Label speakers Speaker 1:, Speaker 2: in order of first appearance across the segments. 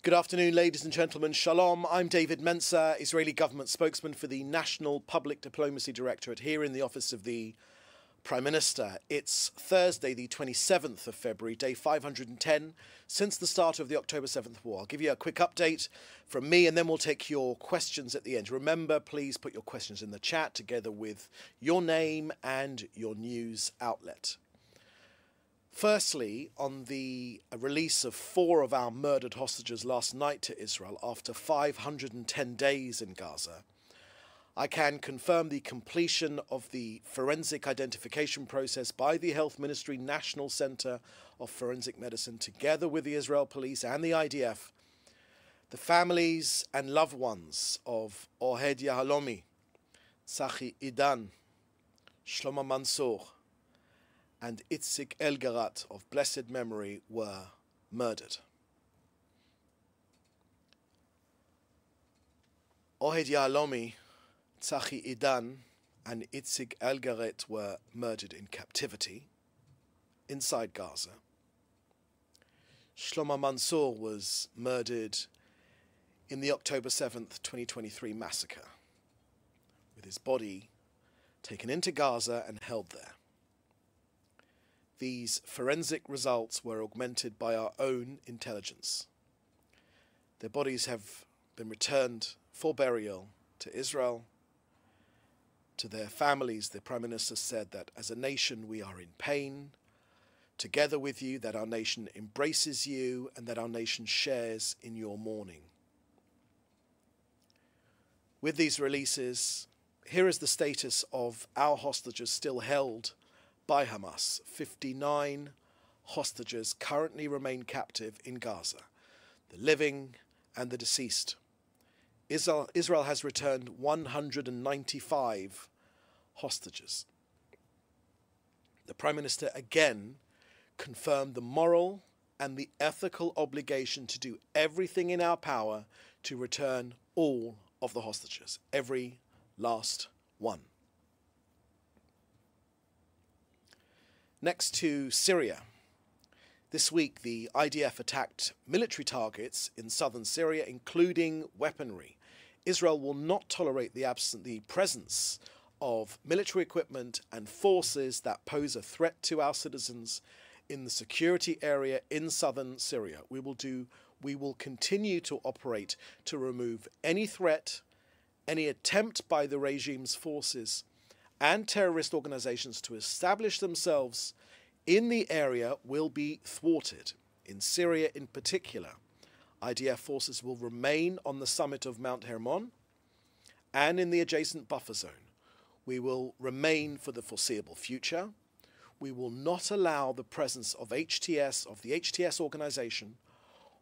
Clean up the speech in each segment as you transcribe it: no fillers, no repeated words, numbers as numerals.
Speaker 1: Good afternoon, ladies and gentlemen. Shalom. I'm David Menzar, Israeli government spokesman for the National Public Diplomacy Directorate here in the office of the Prime Minister. It's Thursday, the 27th of February, day 510 since the start of the October 7th war. I'll give you a quick update from me and then we'll take your questions at the end. Remember, please put your questions in the chat together with your name and your news outlet. Firstly, on the release of 4 of our murdered hostages last night to Israel after 510 days in Gaza, I can confirm the completion of the forensic identification process by the Health Ministry National Center of Forensic Medicine, together with the Israel Police and the IDF. The families and loved ones of Ohed Yahalomi, Tzachi Idan, Shlomo Mansour, and Itzik Elgarat of blessed memory were murdered. Ohed Yahalomi, Tzachi Idan, and Itzik Elgarat were murdered in captivity inside Gaza. Shlomo Mansour was murdered in the October 7th, 2023 massacre, with his body taken into Gaza and held there. These forensic results were augmented by our own intelligence. Their bodies have been returned for burial to Israel. To their families, the Prime Minister said that as a nation we are in pain, together with you, that our nation embraces you and that our nation shares in your mourning. With these releases, here is the status of our hostages still held by Hamas. 59 hostages currently remain captive in Gaza, the living and the deceased. Israel has returned 195 hostages. The Prime Minister again confirmed the moral and the ethical obligation to do everything in our power to return all of the hostages, every last one. Next to Syria. This week, the IDF attacked military targets in southern Syria, including weaponry. Israel will not tolerate the presence of military equipment and forces that pose a threat to our citizens in the security area in southern Syria. We will continue to operate to remove any threat, any attempt by the regime's forces and terrorist organizations to establish themselves in the area will be thwarted. In Syria in particular, IDF forces will remain on the summit of Mount Hermon and in the adjacent buffer zone. We will remain for the foreseeable future. We will not allow the presence of the HTS organization,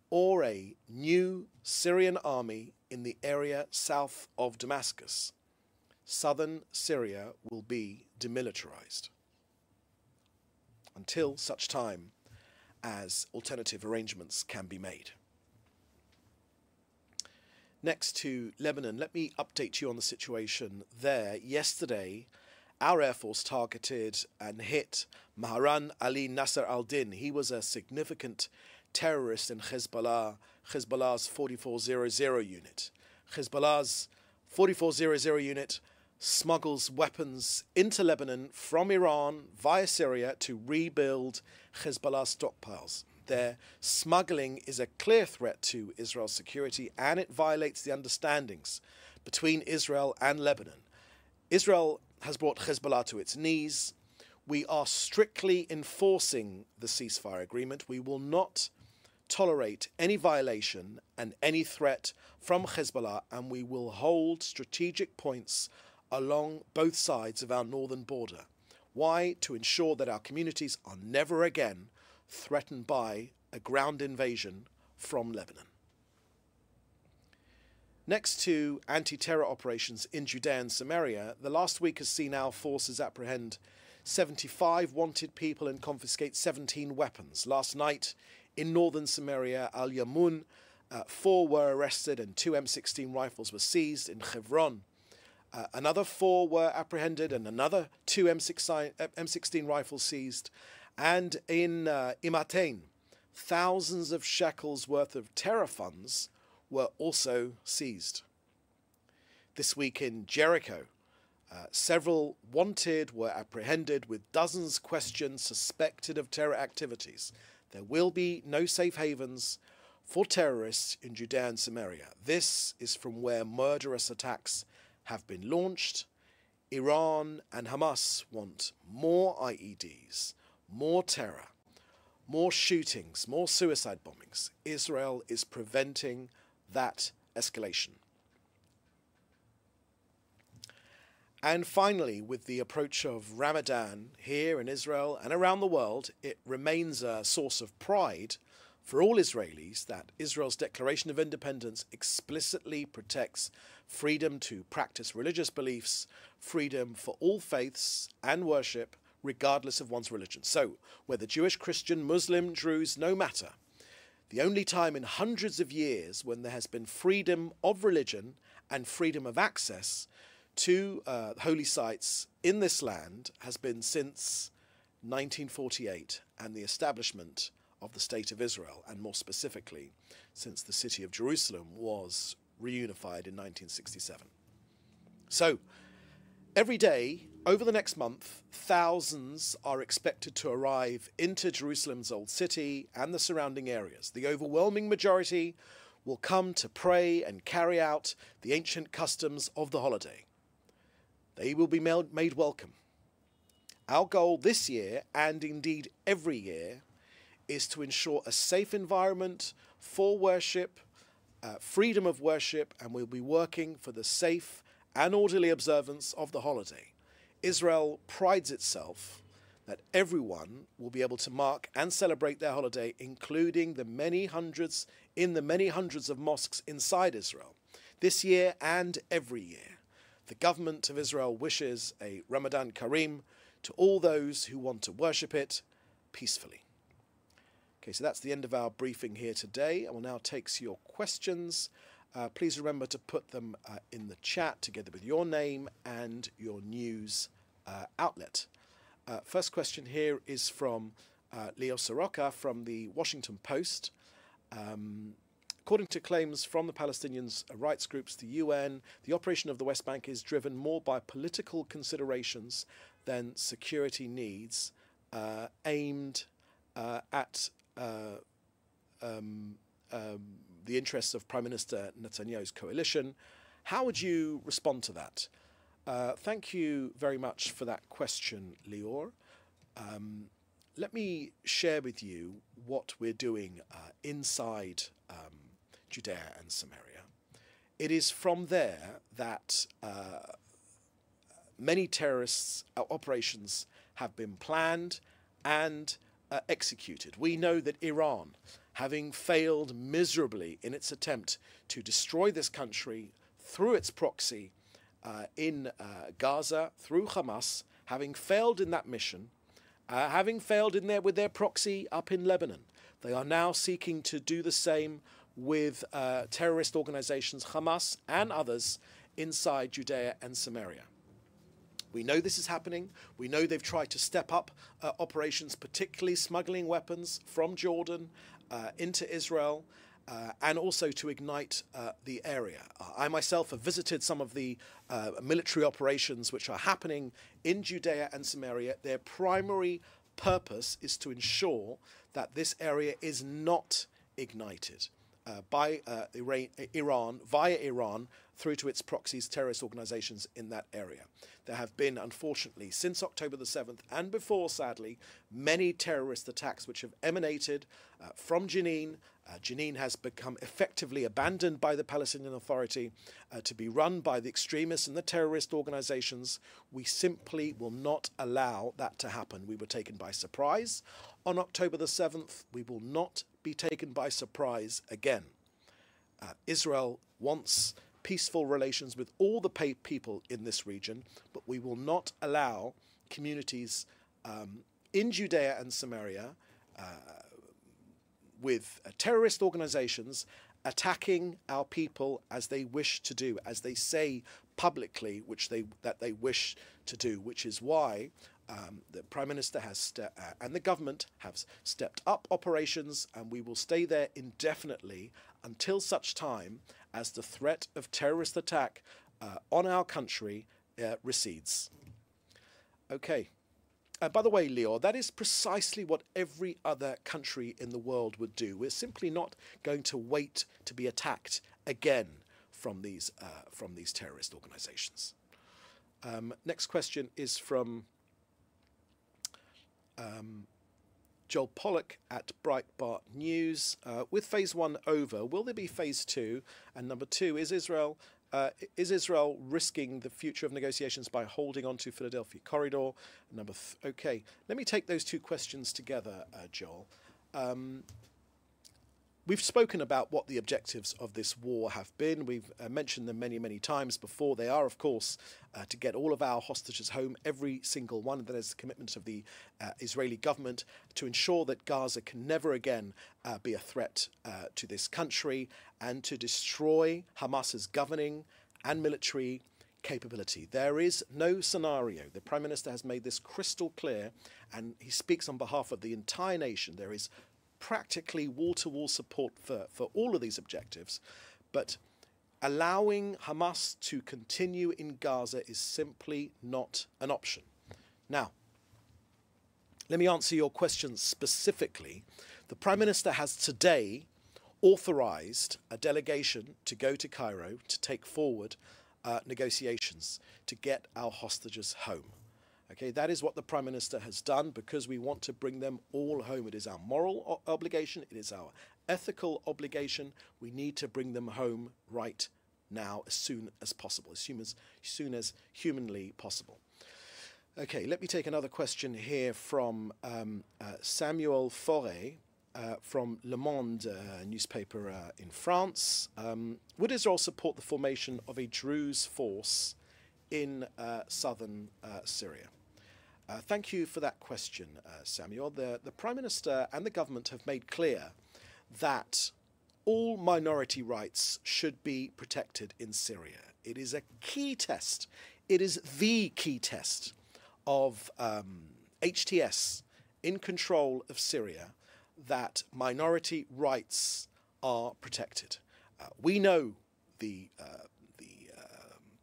Speaker 1: or a new Syrian army in the area south of Damascus. Southern Syria will be demilitarized until such time as alternative arrangements can be made. Next to Lebanon, let me update you on the situation there. Yesterday, our Air Force targeted and hit Maharan Ali Nasser al-Din. He was a significant terrorist in Hezbollah's 4400 unit. Hezbollah's 4400 unit smuggles weapons into Lebanon from Iran via Syria to rebuild Hezbollah stockpiles. Their smuggling is a clear threat to Israel's security, and it violates the understandings between Israel and Lebanon. Israel has brought Hezbollah to its knees. We are strictly enforcing the ceasefire agreement. We will not tolerate any violation and any threat from Hezbollah, and we will hold strategic points along both sides of our northern border. Why? To ensure that our communities are never again threatened by a ground invasion from Lebanon. Next to anti-terror operations in Judea and Samaria, the last week has seen our forces apprehend 75 wanted people and confiscate 17 weapons. Last night in northern Samaria, Al Yamun, 4 were arrested and 2 M16 rifles were seized. In Hebron, another 4 were apprehended and another 2 M16 rifles seized. And in Imatain, thousands of shekels worth of terror funds were also seized. This week in Jericho, several wanted were apprehended with dozens questioned suspected of terror activities. There will be no safe havens for terrorists in Judea and Samaria. This is from where murderous attacks have been launched. Iran and Hamas want more IEDs, more terror, more shootings, more suicide bombings. Israel is preventing that escalation. And finally, with the approach of Ramadan here in Israel and around the world, it remains a source of pride for all Israelis that Israel's Declaration of Independence explicitly protects freedom to practice religious beliefs, freedom for all faiths and worship, regardless of one's religion. So, whether Jewish, Christian, Muslim, Druze, no matter. The only time in hundreds of years when there has been freedom of religion and freedom of access to holy sites in this land has been since 1948 and the establishment of the State of Israel, and more specifically, since the city of Jerusalem was reunified in 1967. So, every day, over the next month, thousands are expected to arrive into Jerusalem's Old City and the surrounding areas. The overwhelming majority will come to pray and carry out the ancient customs of the holiday. They will be made welcome. Our goal this year, and indeed every year, is to ensure a safe environment for worship, freedom of worship, and we'll be working for the safe and orderly observance of the holiday. Israel prides itself that everyone will be able to mark and celebrate their holiday, including the many hundreds of mosques inside Israel, this year and every year. The government of Israel wishes a Ramadan Kareem to all those who want to worship it peacefully. Okay, so that's the end of our briefing here today. I will now take your questions. Please remember to put them in the chat together with your name and your news outlet. First question here is from Leo Soroka from the Washington Post. According to claims from the Palestinians' rights groups, the UN, the operation of the West Bank is driven more by political considerations than security needs aimed at the interests of Prime Minister Netanyahu's coalition. How would you respond to that? Thank you very much for that question, Lior. Let me share with you what we're doing inside Judea and Samaria. It is from there that many terrorist operations have been planned and executed. We know that Iran, having failed miserably in its attempt to destroy this country through its proxy in Gaza, through Hamas, having failed in that mission, having failed in there with their proxy up in Lebanon, they are now seeking to do the same with terrorist organizations, Hamas and others, inside Judea and Samaria. We know this is happening. We know they've tried to step up operations, particularly smuggling weapons from Jordan into Israel, and also to ignite the area. I myself have visited some of the military operations which are happening in Judea and Samaria. Their primary purpose is to ensure that this area is not ignited by Iran, via Iran, through to its proxies, terrorist organizations in that area. There have been, unfortunately, since October the 7th and before, sadly, many terrorist attacks which have emanated from Jenin. Jenin has become effectively abandoned by the Palestinian Authority to be run by the extremists and the terrorist organizations. We simply will not allow that to happen. We were taken by surprise on October the 7th. We will not be taken by surprise again. Israel wants peaceful relations with all the people in this region, but we will not allow communities in Judea and Samaria with terrorist organizations attacking our people as they wish to do, as they say publicly, that they wish to do, which is why The Prime Minister and the government have stepped up operations, and we will stay there indefinitely until such time as the threat of terrorist attack on our country recedes. Okay. By the way, Leo, that is precisely what every other country in the world would do. We're simply not going to wait to be attacked again from these terrorist organizations. Next question is from Joel Pollock at Breitbart News. With phase 1 over, will there be phase 2? And number 2, is Israel risking the future of negotiations by holding on to Philadelphia corridor? Okay, let me take those two questions together, Joel. We've spoken about what the objectives of this war have been. We've mentioned them many, many times before. They are, of course, to get all of our hostages home, every single one. That is the commitment of the Israeli government to ensure that Gaza can never again be a threat to this country, and to destroy Hamas's governing and military capability. There is no scenario. The Prime Minister has made this crystal clear, and he speaks on behalf of the entire nation. There is practically wall-to-wall support for all of these objectives, but allowing Hamas to continue in Gaza is simply not an option. Now, let me answer your question specifically. The Prime Minister has today authorized a delegation to go to Cairo to take forward negotiations to get our hostages home. Okay, that is what the Prime Minister has done, because we want to bring them all home. It is our moral obligation. It is our ethical obligation. We need to bring them home right now, as soon as possible, as soon as humanly possible. Okay, let me take another question here from Samuel Faure from Le Monde newspaper in France. Would Israel support the formation of a Druze force in southern Syria? Thank you for that question, Samuel. The Prime Minister and the government have made clear that all minority rights should be protected in Syria. It is a key test. It is the key test of HTS in control of Syria, that minority rights are protected. We know the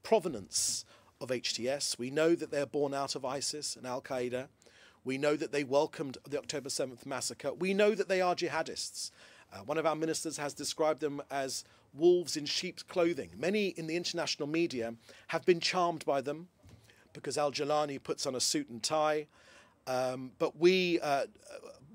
Speaker 1: provenance of HTS. We know that they're born out of ISIS and Al-Qaeda. We know that they welcomed the October 7th massacre. We know that they are jihadists. One of our ministers has described them as wolves in sheep's clothing. Many in the international media have been charmed by them because Al-Jalani puts on a suit and tie. But we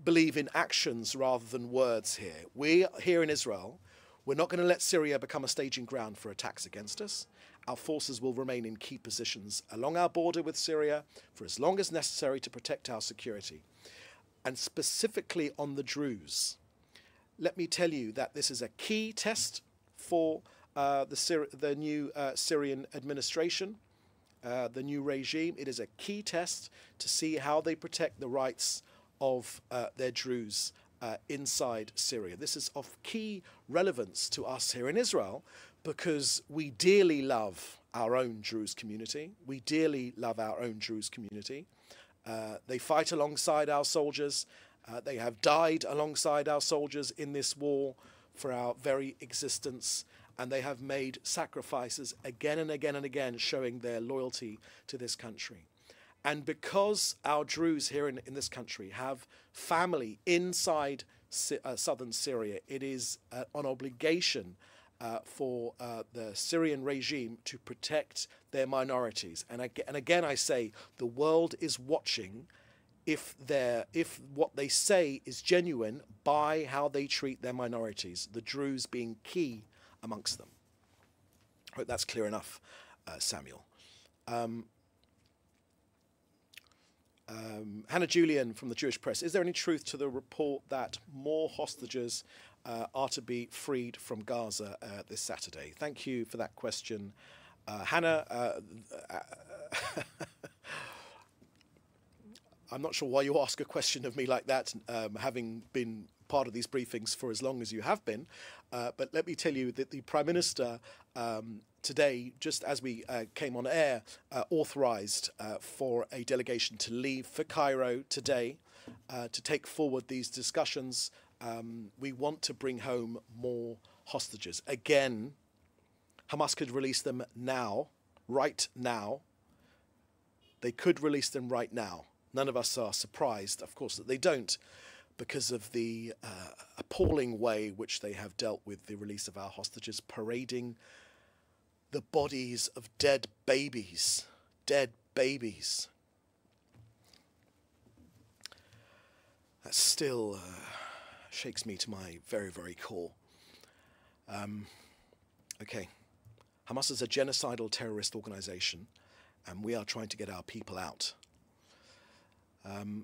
Speaker 1: believe in actions rather than words here. We here in Israel, we're not going to let Syria become a staging ground for attacks against us. Our forces will remain in key positions along our border with Syria for as long as necessary to protect our security. And specifically on the Druze, let me tell you that this is a key test for the new Syrian administration, the new regime. It is a key test to see how they protect the rights of their Druze inside Syria. This is of key relevance to us here in Israel, because we dearly love our own Druze community. We dearly love our own Druze community. They fight alongside our soldiers. They have died alongside our soldiers in this war for our very existence, and they have made sacrifices again and again and again, showing their loyalty to this country. And because our Druze here in this country have family inside southern Syria, it is an obligation for the Syrian regime to protect their minorities. And again I say, the world is watching if what they say is genuine by how they treat their minorities, the Druze being key amongst them. I hope that's clear enough, Samuel. Hannah Julian from the Jewish Press. Is there any truth to the report that more hostages are to be freed from Gaza this Saturday? Thank you for that question, Hannah. I'm not sure why you ask a question of me like that, having been part of these briefings for as long as you have been, but let me tell you that the Prime Minister today, just as we came on air, authorised for a delegation to leave for Cairo today to take forward these discussions. We want to bring home more hostages. Again, Hamas could release them now, right now. They could release them right now. None of us are surprised, of course, that they don't, because of the appalling way which they have dealt with the release of our hostages, parading the bodies of dead babies. Dead babies. That still shakes me to my very, very core. Okay. Hamas is a genocidal terrorist organization, and we are trying to get our people out.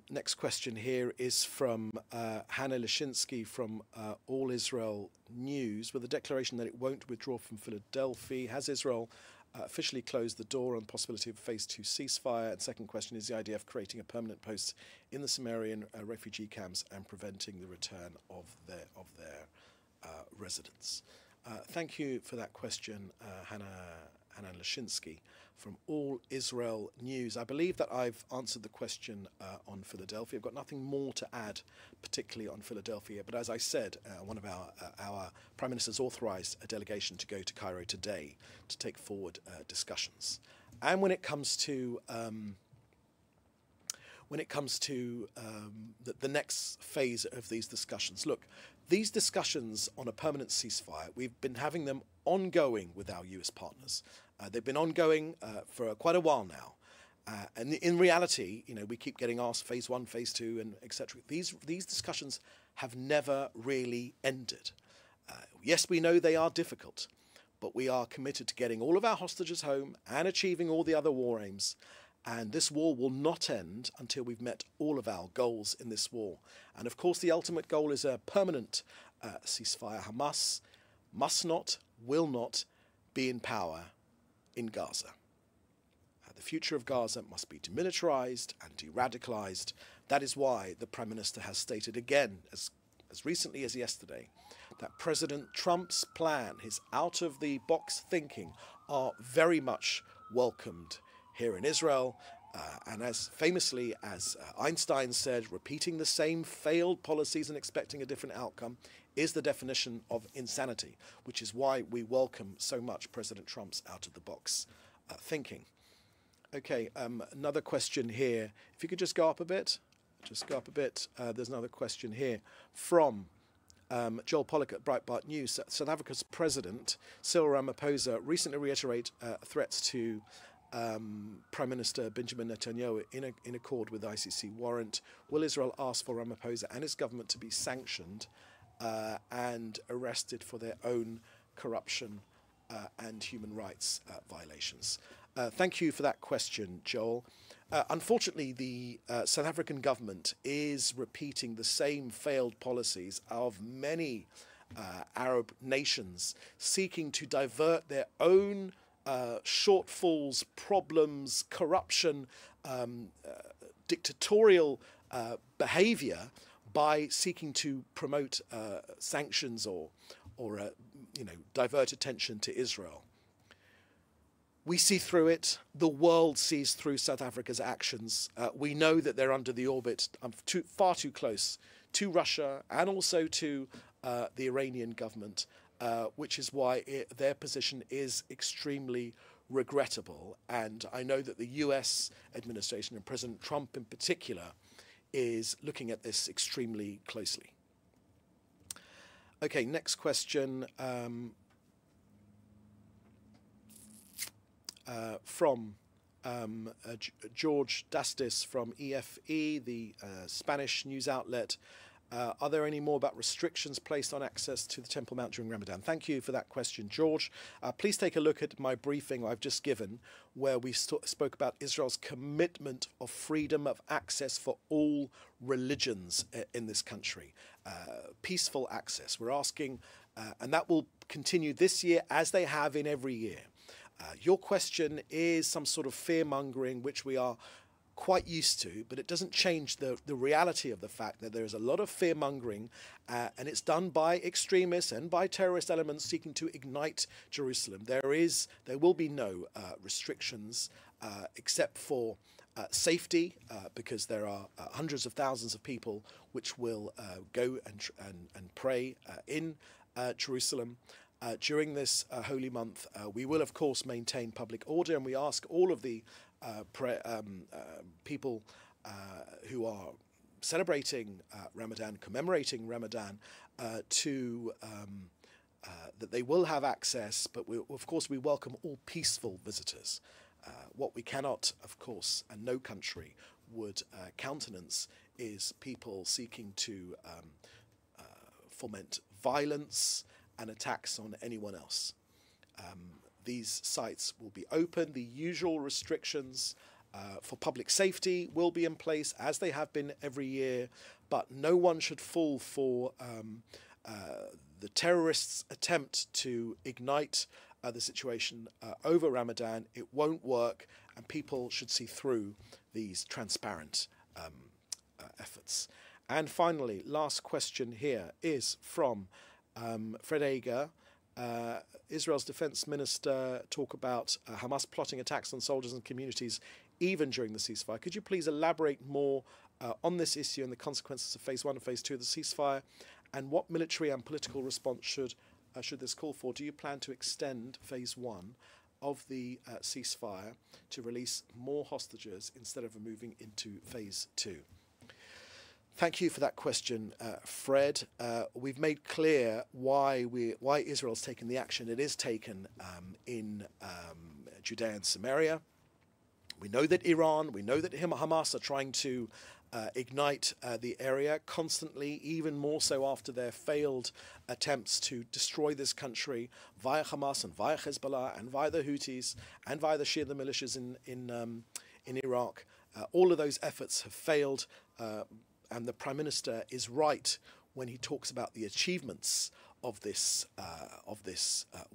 Speaker 1: Next question here is from Hannah Leshinsky from All Israel News, with a declaration that it won't withdraw from Philadelphia. Has Israel officially closed the door on the possibility of phase 2 ceasefire? And second question, is the idea of creating a permanent post in the Sumerian refugee camps and preventing the return of their residents? Thank you for that question, Hannah Leshinsky from All Israel News. I believe that I've answered the question on Philadelphia. I've got nothing more to add, particularly on Philadelphia. But as I said, one of our Prime Minister's authorised a delegation to go to Cairo today to take forward discussions. And when it comes to the next phase of these discussions, look, these discussions on a permanent ceasefire, we've been having them ongoing with our US partners. They've been ongoing for quite a while now. And in reality, we keep getting asked phase 1, phase 2, and etc. These discussions have never really ended. Yes, we know they are difficult, but we are committed to getting all of our hostages home and achieving all the other war aims. And this war will not end until we've met all of our goals in this war. And of course, the ultimate goal is a permanent ceasefire. Hamas must not, will not be in power in Gaza. The future of Gaza must be demilitarized and de-radicalized. That is why the Prime Minister has stated again, as recently as yesterday, that President Trump's plan, his out-of-the-box thinking, are very much welcomed here in Israel. And as famously as Einstein said, repeating the same failed policies and expecting a different outcome is the definition of insanity, which is why we welcome so much President Trump's out-of-the-box thinking. Okay, another question here. If you could just go up a bit. There's another question here from Joel Pollack at Breitbart News. South Africa's President, Cyril Ramaphosa, recently reiterated threats to Prime Minister Benjamin Netanyahu in accord with the ICC warrant. Will Israel ask for Ramaphosa and his government to be sanctioned and arrested for their own corruption and human rights violations? Thank you for that question, Joel. Unfortunately, the South African government is repeating the same failed policies of many Arab nations, seeking to divert their own shortfalls, problems, corruption, dictatorial behavior by seeking to promote sanctions or divert attention to Israel. We see through it. The world sees through South Africa's actions. We know that they're under the orbit far too close to Russia and also to the Iranian government, which is why their position is extremely regrettable. And I know that the US administration and President Trump in particular is looking at this extremely closely. Okay, next question from George Dastis from EFE, the Spanish news outlet. Are there any more about restrictions placed on access to the Temple Mount during Ramadan? Thank you for that question, George. Please take a look at my briefing I've just given, where we spoke about Israel's commitment of freedom of access for all religions in this country. Peaceful access. We're asking, and that will continue this year as they have in every year. Your question is some sort of fear-mongering, which we are quite used to, but it doesn't change the reality of the fact that there is a lot of fear-mongering, and it's done by extremists and by terrorist elements seeking to ignite Jerusalem. There will be no restrictions except for safety, because there are hundreds of thousands of people which will go and pray in Jerusalem. During this holy month, we will of course maintain public order, and we ask all of the people who are celebrating Ramadan, commemorating Ramadan, that they will have access, but of course we welcome all peaceful visitors. What we cannot, of course, and no country would countenance, is people seeking to foment violence and attacks on anyone else. These sites will be open. The usual restrictions for public safety will be in place, as they have been every year, but no one should fall for the terrorists' attempt to ignite the situation over Ramadan. It won't work, and people should see through these transparent efforts. And finally, last question here is from Fred Ager. Israel's defense minister talk about Hamas plotting attacks on soldiers and communities even during the ceasefire. Could you please elaborate more on this issue and the consequences of phase 1 and phase 2 of the ceasefire, and what military and political response should this call for? Do you plan to extend phase 1 of the ceasefire to release more hostages instead of moving into phase 2? Thank you for that question, Fred. We've made clear why Israel's taken the action it is taken in Judea and Samaria. We know that Iran, we know that Hamas are trying to ignite the area constantly, even more so after their failed attempts to destroy this country via Hamas and via Hezbollah and via the Houthis and via the Shia militias in Iraq. All of those efforts have failed. And the Prime Minister is right when he talks about the achievements of this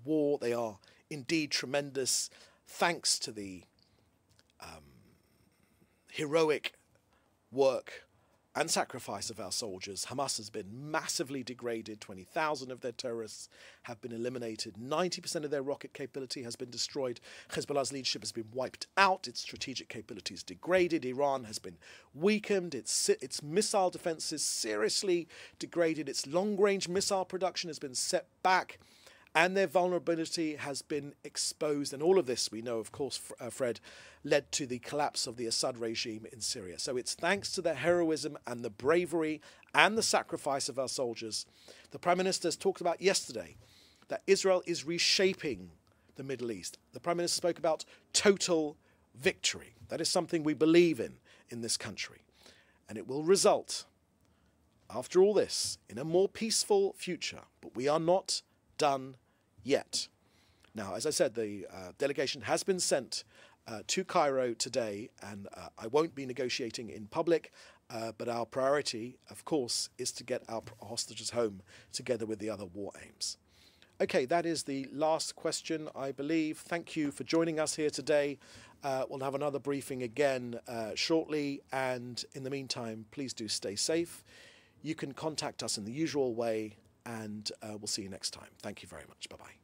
Speaker 1: war. They are indeed tremendous, thanks to the heroic work and sacrifice of our soldiers. Hamas has been massively degraded. 20,000 of their terrorists have been eliminated. 90% of their rocket capability has been destroyed. Hezbollah's leadership has been wiped out. Its strategic capabilities degraded. Iran has been weakened. Its missile defenses seriously degraded. Its long-range missile production has been set back, and their vulnerability has been exposed. And all of this, we know, of course, Fred, led to the collapse of the Assad regime in Syria. So it's thanks to the heroism and the bravery and the sacrifice of our soldiers. The Prime Minister has talked about yesterday that Israel is reshaping the Middle East. The Prime Minister spoke about total victory. That is something we believe in this country. And it will result, after all this, in a more peaceful future. But we are not done yet. Now, as I said, the delegation has been sent to Cairo today, and I won't be negotiating in public, but our priority, of course, is to get our hostages home together with the other war aims. Okay, that is the last question, I believe. Thank you for joining us here today. We'll have another briefing again shortly, and in the meantime, please do stay safe. You can contact us in the usual way, and we'll see you next time. Thank you very much. Bye-bye.